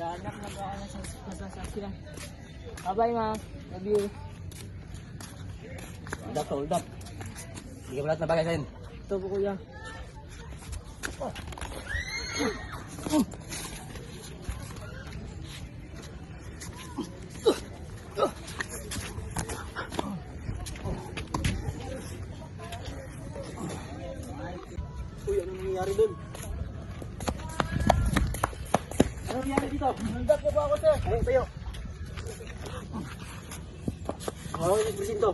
Nag-aanak sa sila. Bye-bye, ma. Love you. Hold up. Hindi ka lahat na bagay sa'yo. Ito po, kuya. Uy, anong nangyayari dun? Anong nangyayari dito? Nandat na ba ako, sir? Ayun, tayo. Oo, nagbisin to.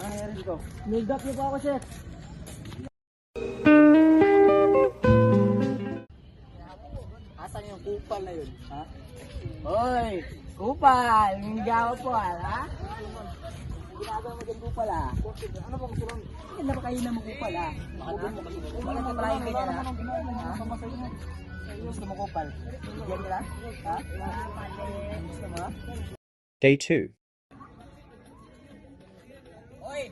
Anong nangyayari dito? Nildap niyo po ako, sir. Asan yung kupal na yun? Ha? Hoy! Kupal! Ninggaw po, ha? Ginagawa mo dyan kupal, ha? Ano ba gusto lang? Hindi ba kayo na makupal, ha? Wala ka pala yung kanya, ha? Gusto mo kupal? Bigyan ka lang? Ha? Gusto mo, ha? Day 2. Hoy!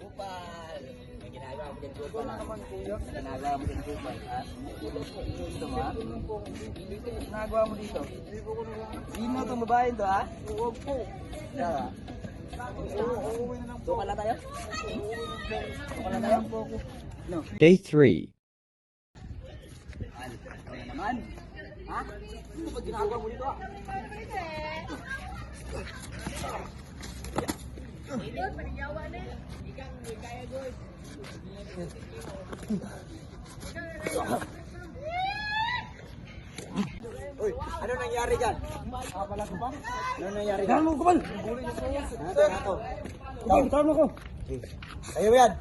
Kupal! May ginagawa mo dyan kupal, ha? Ginagawa mo dyan kupal, ha? Gusto mo, ha? Ginagawa mo dito? Hindi mo itong babae ito, ha? Huwag po. Kaya, doon ka lang tayo? Doon ka lang tayo? No. Day 3. Ano naman? Ha? Ano ba ginagawa mo dito, ha? Uy, ano nangyari dyan? Ano nangyari dyan? Ano kupal? Ano to? Kupal, bitawan mo ko. Kayo yan.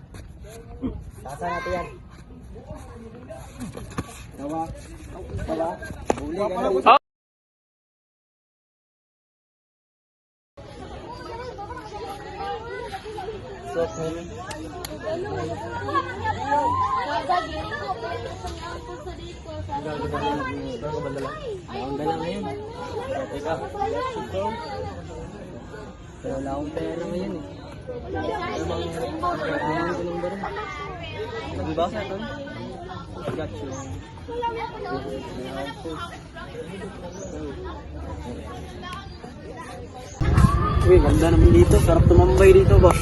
Sasa natin yan. Tawa. Tawa. Buli ka na. Stop, man. Wala ngayon. Teka. Pero wala akong pera ngayon eh. Nag-iba sa ito? Got you. Uy, ganda naman dito. Sarap tumambay dito, boss.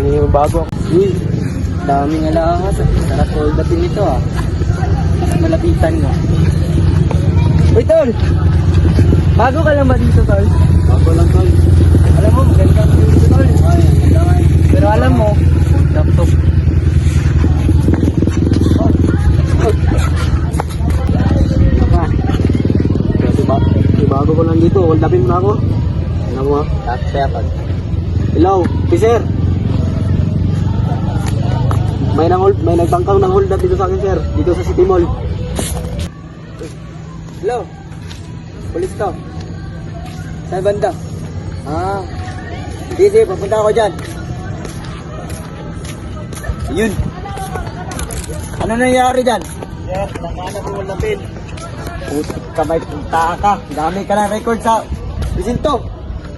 Ano yung bago? Uy, daming alahas. Sarap hold upin ito, ah. Malapitan mo. Uy, tol! Bago ka lang ba dito, tol? Bago lang, tol. Alam mo, maganda ang dito, tol. Ay, ganda nga. Pero alam mo, laptop. Bago ko lang dito, hold upin mo na ako. Ano mo? Tapos hello, sir. May nagbangkang ng hold up dito sa akin, sir. Dito sa City Mall. Hello. Police to. Saan banda? Ah. Sige, papunta ako dyan. Yun. Ano nangyari dyan? Sir, nakahanap yung hold upin. Putik ka, may punta ka. Dami ka ng record sa presinto.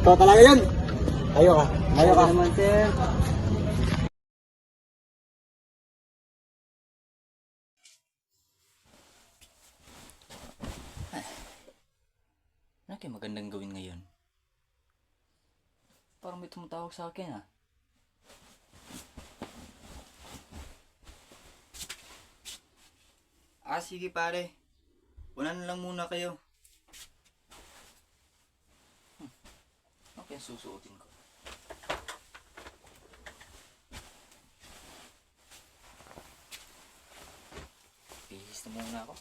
Ito talaga yun. Ayo ka. Ayo ka. Naman, sir. Ano kaya magandang gawin ngayon? Parang may tumatawag sa akin, ah. Sige pare. Una na lang muna kayo. Ano kaya susuotin ko? Bihis na muna ako.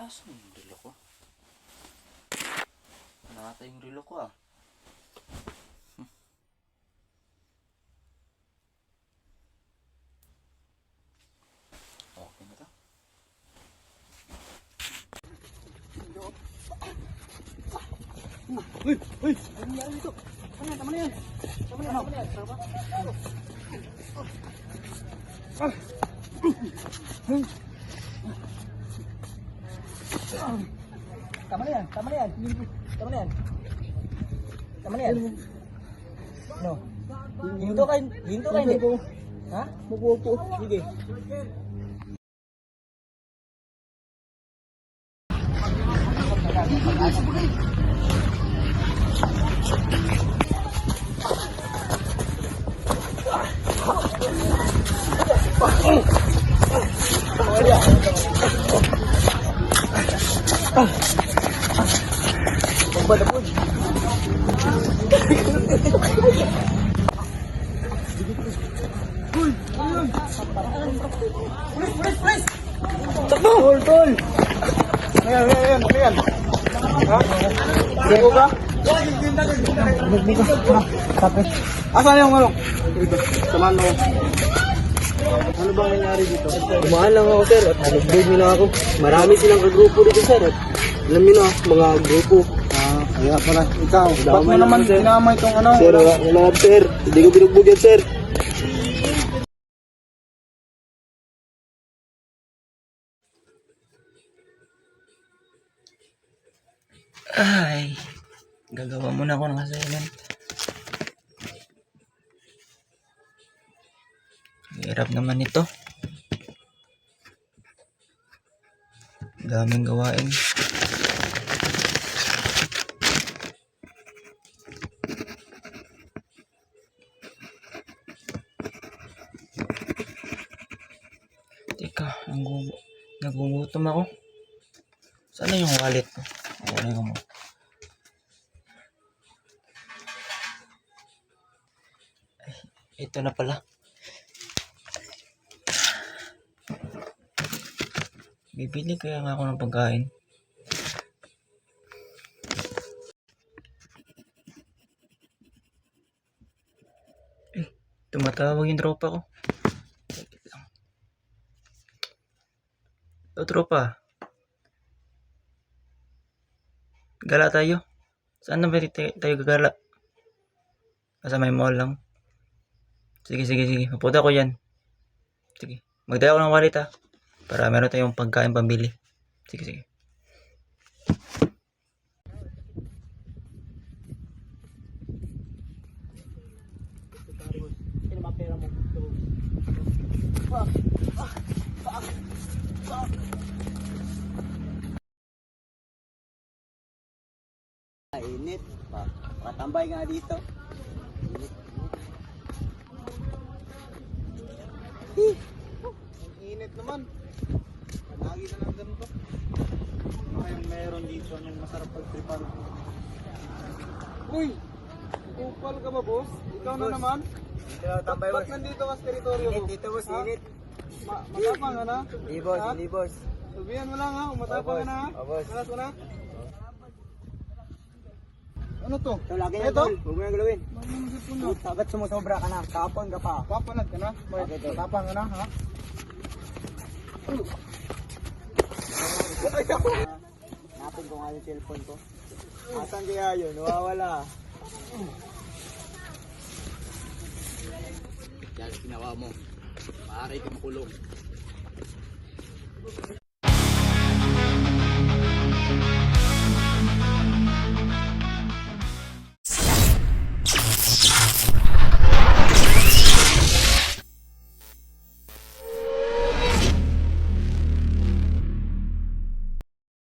Asan yung relo ko? Nakata yung relo ko ah. Okay na to. Tama na yan. Tama na yan. Tama na yan. Tama na yan. No. Hinto ka hindi. Ha? Mupupo. Sige. Tol! Ayan. Ha? Sebo ka? Asan yung ano? Samahan mo. Ano bang nangyari dito? Kumahan lang ako, sir. At nalugbog nyo na ako. Marami silang kagrupo dito, sir. At alam nyo na, mga grupo. Kaya pala. Ikaw, ba't mo naman sinama itong ano? Sir, wala, sir. Hindi ko binugbog yan, sir. Ay, gagawa muna ako ng assignment. Hirap naman ito. Daming gawain. Teka, nagugutom ako. Saan na yung wallet ko? Wala ko mo. Ay, ito na pala. Bibili kaya nga ako ng pagkain. Tumatawag yung tropa ko. Wait lang. O tropa. Gala tayo. Saan na ba tayo gagala? Sa may mall lang. Sige. Mapunta ko yan. Sige. Magdala ko ng wallet ha. Para meron tayong pagkain pambili. Sige. Init. Patambay nga dito. Ang init naman. Lagi na lang ganito. Ngayon meron dito anong masarap pagtripan. Uy! Kupal ka ba, boss? Ikaw na naman? Tambay, boss. Ba't nandito ka sa teritoryo mo? Dito, boss. Init. Matapang ka na? Hindi, boss. Sabihan mo lang ha. Matapang ka na ha. Malas mo na. Ano to? Ito lagi na tol. Huwag mo yung galawin. Ba't sumusobra ka na? Kapon ka pa. Kaponat ka na? Tapang ka na ha? Napin ko nga yung cellphone ko. Asan kaya yun? Nawawala. Yan ginawa mo. Maaari ka makulong.